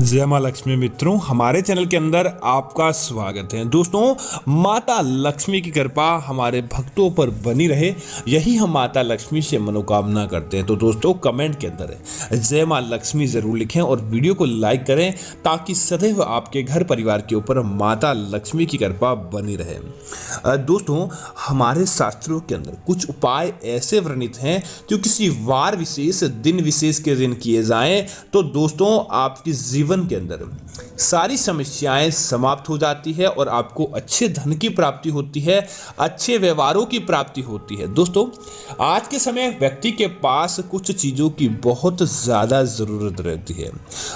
जय माँ लक्ष्मी मित्रों, हमारे चैनल के अंदर आपका स्वागत है। दोस्तों, माता लक्ष्मी की कृपा हमारे भक्तों पर बनी रहे, यही हम माता लक्ष्मी से मनोकामना करते हैं। तो दोस्तों, कमेंट के अंदर जय माँ लक्ष्मी ज़रूर लिखें और वीडियो को लाइक करें ताकि सदैव आपके घर परिवार के ऊपर माता लक्ष्मी की कृपा बनी रहे। दोस्तों, हमारे शास्त्रों के अंदर कुछ उपाय ऐसे वर्णित हैं जो किसी वार विशेष, दिन विशेष के दिन किए जाएं तो दोस्तों आपकी जीवन के अंदर सारी समस्याएं समाप्त हो जाती है और आपको अच्छे धन की प्राप्ति होती है, अच्छे व्यवहारों की प्राप्ति होती है। दोस्तों, आज के समय व्यक्ति के पास कुछ चीज़ों की बहुत ज़्यादा ज़रूरत रहती है।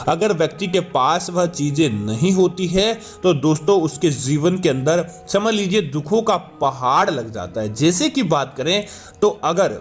अगर व्यक्ति के पास वह चीज़ें नहीं होती है तो दोस्तों उसके जीवन के अंदर समझ लीजिए दुखों का पहाड़ लग जाता है। जैसे कि बात करें तो अगर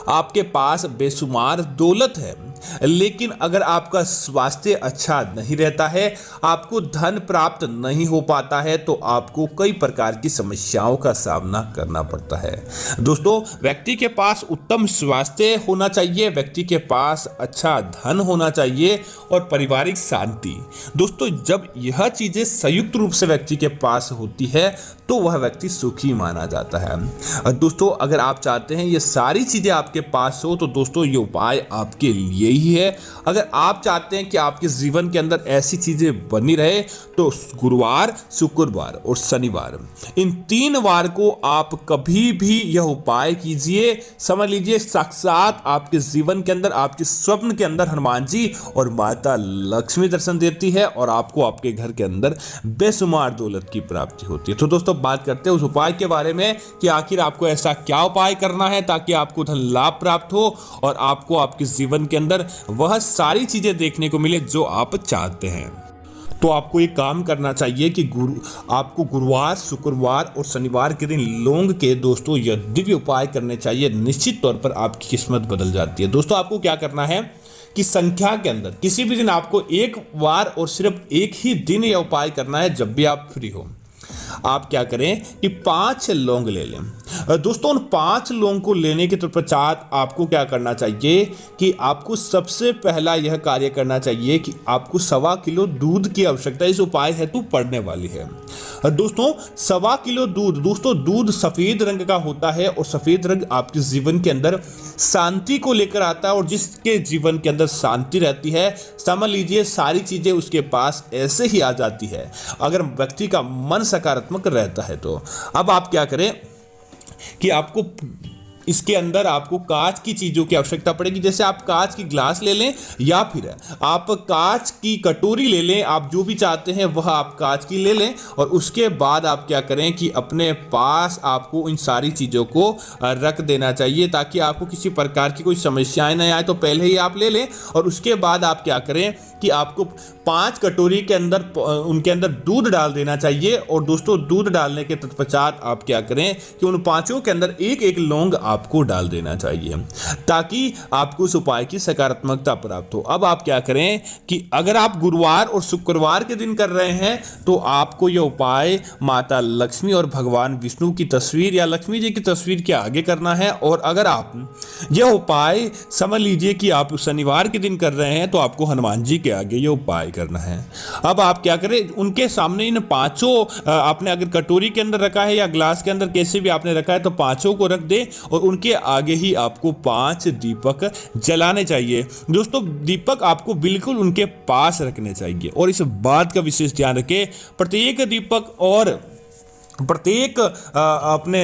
आपके पास बेशुमार दौलत है लेकिन अगर आपका स्वास्थ्य अच्छा नहीं रहता है, आपको धन प्राप्त नहीं हो पाता है तो आपको कई प्रकार की समस्याओं का सामना करना पड़ता है। दोस्तों, व्यक्ति के पास उत्तम स्वास्थ्य होना चाहिए, व्यक्ति के पास अच्छा धन होना चाहिए और पारिवारिक शांति। दोस्तों, जब यह चीजें संयुक्त रूप से व्यक्ति के पास होती है तो वह व्यक्ति सुखी माना जाता है। दोस्तों, अगर आप चाहते हैं ये सारी चीजें आपके पास हो तो दोस्तों ये उपाय आपके लिए ही है। अगर आप चाहते हैं कि आपके जीवन के अंदर ऐसी चीजें बनी रहे तो गुरुवार, शुक्रवार और शनिवार, इन 3 वार को आप कभी भी यह उपाय कीजिए। समझ लीजिए साक्षात आपके जीवन के अंदर, आपके स्वप्न के अंदर हनुमान जी और माता लक्ष्मी दर्शन देती है और आपको आपके घर के अंदर बेशुमार दौलत की प्राप्ति होती है। तो दोस्तों, बात करते हैं उस उपाय के बारे में कि आखिर आपको ऐसा क्या उपाय करना है ताकि आपको धन लाभ प्राप्त हो और आपको आपके जीवन के अंदर वह सारी चीजें देखने को मिले जो आप चाहते हैं। तो आपको एक काम करना चाहिए कि आपको गुरुवार, शुक्रवार और शनिवार के दिन लौंग के दोस्तों यह दिव्य उपाय करने चाहिए। निश्चित तौर पर आपकी किस्मत बदल जाती है। दोस्तों, आपको क्या करना है कि संख्या के अंदर किसी भी दिन आपको एक बार और सिर्फ एक ही दिन यह उपाय करना है। जब भी आप फ्री हो आप क्या करें कि 5 लौंग ले लें। दोस्तों, उन 5 लौंग को लेने के पश्चात आपको क्या करना चाहिए कि आपको सबसे पहला यह कार्य करना चाहिए कि आपको 1.25 किलो दूध की आवश्यकता इस उपाय हेतु पड़ने वाली है। दोस्तों, 1.25 किलो दूध, दोस्तों दूध सफेद रंग का होता है और सफेद रंग आपके जीवन के अंदर शांति को लेकर आता है और जिसके जीवन के अंदर शांति रहती है, समझ लीजिए सारी चीजें उसके पास ऐसे ही आ जाती है अगर व्यक्ति का मन सकारात्मक रहता है। तो अब आप क्या करें कि आपको इसके अंदर आपको कांच की चीज़ों की आवश्यकता पड़ेगी। जैसे आप कांच की ग्लास ले लें या फिर आप कांच की कटोरी ले लें, आप जो भी चाहते हैं वह आप कांच की ले लें। और उसके बाद आप क्या करें कि अपने पास आपको इन सारी चीज़ों को रख देना चाहिए ताकि आपको किसी प्रकार की कोई समस्याएं नहीं आए। तो पहले ही आप ले लें और उसके बाद आप क्या करें कि आपको 5 कटोरी के अंदर उनके अंदर दूध डाल देना चाहिए। और दोस्तों, दूध डालने के तत्पश्चात आप क्या करें कि उन 5 के अंदर एक एक लौंग आपको डाल देना चाहिए ताकि आपको उस उपाय की सकारात्मकता प्राप्त हो। अब आप क्या करें कि अगर आप गुरुवार और शुक्रवार के दिन कर रहे हैं तो आपको यह उपाय माता लक्ष्मी और भगवान विष्णु की तस्वीर या लक्ष्मी जी की तस्वीर के आगे करना है। और अगर आप यह उपाय समझ लीजिए कि आप शनिवार के दिन कर रहे हैं तो आपको हनुमान जी के आगे ये उपाय करना है। अब आप क्या करें, उनके सामने इन 5 आपने अगर कटोरी के अंदर रखा है या ग्लास के अंदर कैसे भी आपने रखा है तो 5 को रख दे और उनके आगे ही आपको 5 दीपक जलाने चाहिए। दोस्तों, दीपक आपको बिल्कुल उनके पास रखने चाहिए और इस बात का विशेष ध्यान रखें, प्रत्येक दीपक और प्रत्येक अपने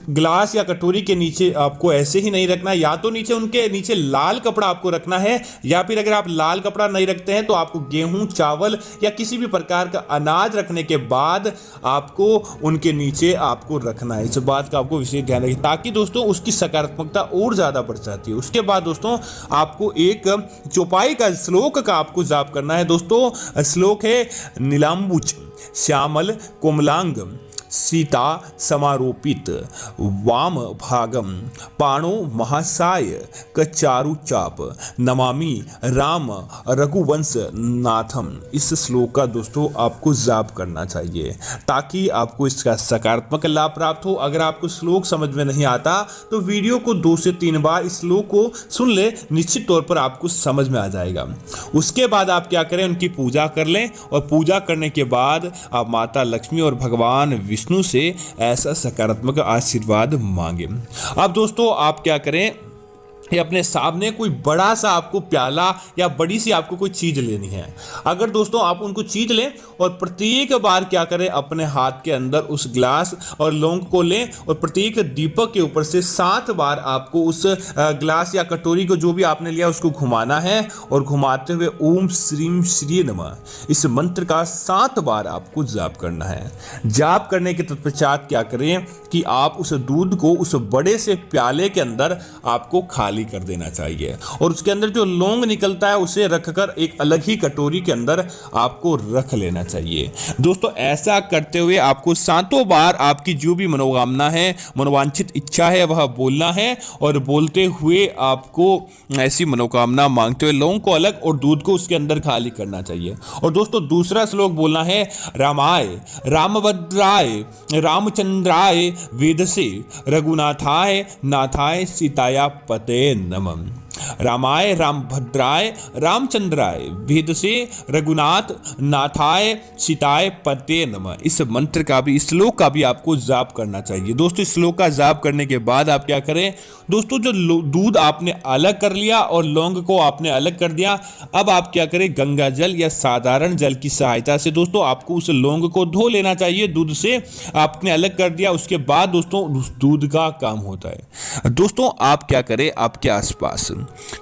ग्लास या कटोरी के नीचे आपको ऐसे ही नहीं रखना है। या तो नीचे उनके नीचे लाल कपड़ा आपको रखना है या फिर अगर आप लाल कपड़ा नहीं रखते हैं तो आपको गेहूं, चावल या किसी भी प्रकार का अनाज रखने के बाद आपको उनके नीचे आपको रखना है। इस बात का आपको विशेष ध्यान रखें ताकि दोस्तों उसकी सकारात्मकता और ज़्यादा बढ़ जाती है। उसके बाद दोस्तों आपको एक चौपाई का श्लोक का आपको जाप करना है। दोस्तों, श्लोक है नीलांबुज श्यामल कोमलांग सीता समारोपित वाम भागम पाणो महासाय कचारु चाप नमामि राम रघुवंश नाथम। इस श्लोक का दोस्तों आपको जाप करना चाहिए ताकि आपको इसका सकारात्मक लाभ प्राप्त हो। अगर आपको श्लोक समझ में नहीं आता तो वीडियो को 2 से 3 बार इस श्लोक को सुन ले, निश्चित तौर पर आपको समझ में आ जाएगा। उसके बाद आप क्या करें, उनकी पूजा कर लें और पूजा करने के बाद आप माता लक्ष्मी और भगवान विष्णु से ऐसा सकारात्मक आशीर्वाद मांगे। अब दोस्तों आप क्या करें, ये अपने सामने कोई बड़ा सा आपको प्याला या बड़ी सी आपको कोई चीज लेनी है। अगर दोस्तों आप उनको चीज लें और प्रत्येक बार क्या करें, अपने हाथ के अंदर उस ग्लास और लौंग को लें और प्रत्येक दीपक के ऊपर से 7 बार आपको उस ग्लास या कटोरी को जो भी आपने लिया उसको घुमाना है और घुमाते हुए ओम श्रीम श्री नमः इस मंत्र का 7 बार आपको जाप करना है। जाप करने के तत्पश्चात क्या करें कि आप उस दूध को उस बड़े से प्याले के अंदर आपको खाली कर देना चाहिए और उसके अंदर जो लौंग निकलता है उसे रखकर एक अलग ही कटोरी के अंदर आपको रख लेना चाहिए। दोस्तों ऐसा करते हुए आपको 7 बार आपकी जो भी मनोकामना है, मनोवांछित इच्छा है वह बोलना है और बोलते हुए आपको ऐसी मनोकामना मांगते हुए लौंग को अलग और दूध को उसके अंदर खाली करना चाहिए। और दोस्तों दूसरा श्लोक बोलना है, रामाय रामभद्राय रामचंद्राय वेदसे रघुनाथाय नाथाय सीताया पते नमः। रामाय रामभद्राय रामचंद्राय वेदसे रघुनाथ नाथाय सीताय पते नमः इस मंत्र का भी, इस श्लोक का भी आपको जाप करना चाहिए। दोस्तों इस श्लोक का जाप करने के बाद आप क्या करें, दोस्तों जो दूध आपने अलग कर लिया और लौंग को आपने अलग कर दिया, अब आप क्या करें, गंगा जल या साधारण जल की सहायता से दोस्तों आपको उस लौंग को धो लेना चाहिए। दूध से आपने अलग कर दिया, उसके बाद दोस्तों उस दूध का काम होता है। दोस्तों आप क्या करें, आपके आसपास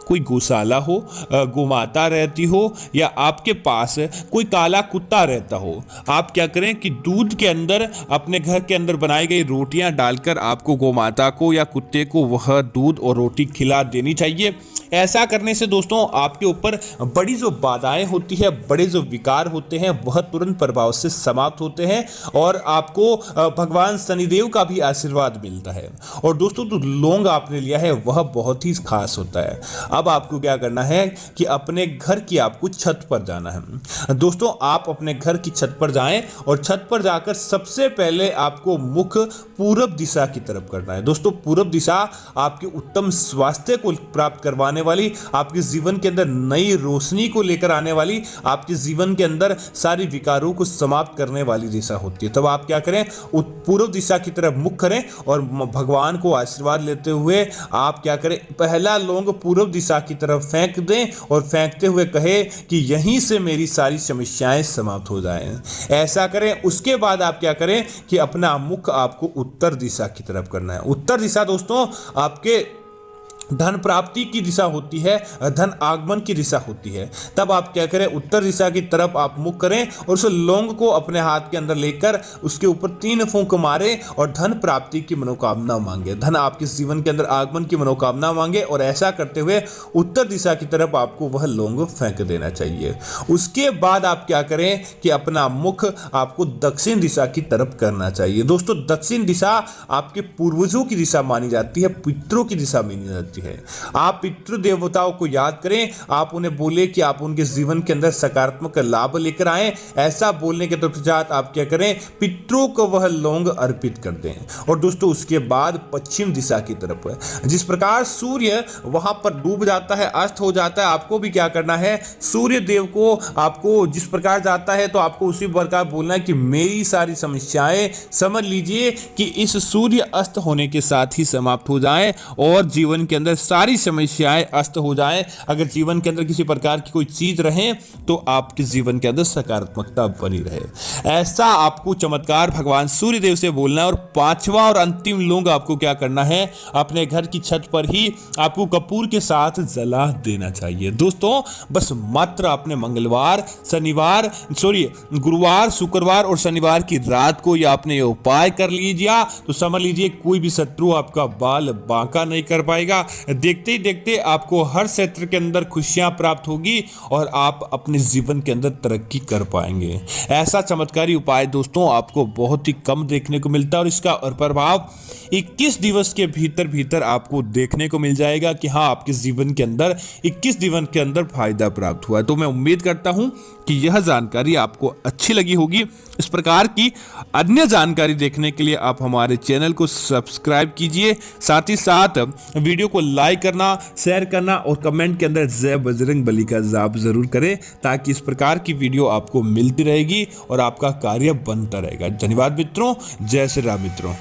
कोई गौशाला हो, गोमाता रहती हो या आपके पास कोई काला कुत्ता रहता हो, आप क्या करें कि दूध के अंदर अपने घर के अंदर बनाई गई रोटियां डालकर आपको गोमाता को या कुत्ते को वह दूध और रोटी खिला देनी चाहिए। ऐसा करने से दोस्तों आपके ऊपर बड़ी जो बाधाएं होती है, बड़े जो विकार होते हैं वह तुरंत प्रभाव से समाप्त होते हैं और आपको भगवान शनिदेव का भी आशीर्वाद मिलता है। और दोस्तों जो लौंग आपने लिया है वह बहुत ही खास होता है। अब आपको क्या करना है कि अपने घर की आपको छत पर जाना है। दोस्तों आप अपने घर की छत पर जाएं और छत पर जाकर सबसे पहले आपको मुख पूरब दिशा की तरफ करना है। दोस्तों पूरब दिशा आपके उत्तम स्वास्थ्य को प्राप्त करवाने वाली, आपके जीवन के अंदर नई रोशनी को लेकर आने वाली, आपके जीवन के अंदर सारी विकारों को समाप्त करने वाली दिशा होती है। तब आप क्या करें, पूर्व दिशा की तरफ मुख करें और भगवान को आशीर्वाद लेते हुए आप क्या करें, पहला लौंग पूर्व दिशा की तरफ फेंक दें और फेंकते हुए कहे कि यहीं से मेरी सारी समस्याएं समाप्त हो जाएं। ऐसा करें। उसके बाद आप क्या करें कि अपना मुख आपको उत्तर दिशा की तरफ करना है। उत्तर दिशा दोस्तों आपके धन प्राप्ति की दिशा होती है, धन आगमन की दिशा होती है। तब आप क्या करें, उत्तर दिशा की तरफ आप मुख करें और उस लौंग को अपने हाथ के अंदर लेकर उसके ऊपर 3 फूंक मारे और धन प्राप्ति की मनोकामना मांगे, धन आपके जीवन के अंदर आगमन की मनोकामना मांगे। और ऐसा करते हुए उत्तर दिशा की तरफ आपको वह लौंग फेंक देना चाहिए। उसके बाद आप क्या करें कि अपना मुख आपको दक्षिण दिशा की तरफ करना चाहिए। दोस्तों दक्षिण दिशा आपके पूर्वजों की दिशा मानी जाती है, पितरों की दिशा मानी जाती है। आप पितृ देवताओं को याद करें, आप उन्हें बोले कि आप उनके जीवन के अंदर सकारात्मक लाभ लेकर आए। ऐसा बोलने के पश्चात आप क्या करें, पितरों को वह लौंग अर्पित कर दें। और दोस्तों उसके बाद पश्चिम दिशा की तरफ, जिस प्रकार सूर्य वहां पर डूब जाता है, अस्त हो जाता है, आपको भी क्या करना है, सूर्य देव को आपको जिस प्रकार जाता है तो आपको उसी प्रकार बोलना है कि मेरी सारी समस्याएं समझ लीजिए कि इस सूर्य अस्त होने के साथ ही समाप्त हो जाएं और जीवन के अंदर सारी समस्याएं अस्त हो जाएं। अगर जीवन के अंदर किसी प्रकार की कोई चीज रहे तो आपके जीवन के अंदर सकारात्मकता बनी रहे। ऐसा आपको चमत्कार भगवान सूर्य देव से बोलना है। और 5वां और अंतिम लौंग आपको क्या करना है, अपने घर की छत पर ही आपको कपूर के साथ जला देना चाहिए। दोस्तों बस मात्र आपने मंगलवार, शनिवार, गुरुवार, शुक्रवार और शनिवार की रात को ये आपने ये उपाय कर लीजिए तो समझ लीजिए कोई भी शत्रु आपका बाल बांका नहीं कर पाएगा। देखते ही देखते आपको हर क्षेत्र के अंदर खुशियां प्राप्त होगी और आप अपने जीवन के अंदर तरक्की कर पाएंगे। ऐसा चमत्कारी उपाय दोस्तों आपको बहुत ही कम देखने को मिलता है और इसका प्रभाव 21 दिवस के भीतर भीतर आपको देखने को मिल जाएगा कि हाँ, आपके जीवन के अंदर 21 दिवस के अंदर फायदा प्राप्त हुआ है। तो मैं उम्मीद करता हूं कि यह जानकारी आपको अच्छी लगी होगी। इस प्रकार की अन्य जानकारी देखने के लिए आप हमारे चैनल को सब्सक्राइब कीजिए, साथ ही साथ वीडियो को लाइक करना, शेयर करना और कमेंट के अंदर जय बजरंग बली का जाप जरूर करें, ताकि इस प्रकार की वीडियो आपको मिलती रहेगी और आपका कार्य बनता रहेगा। धन्यवाद मित्रों, जय श्री राम मित्रों।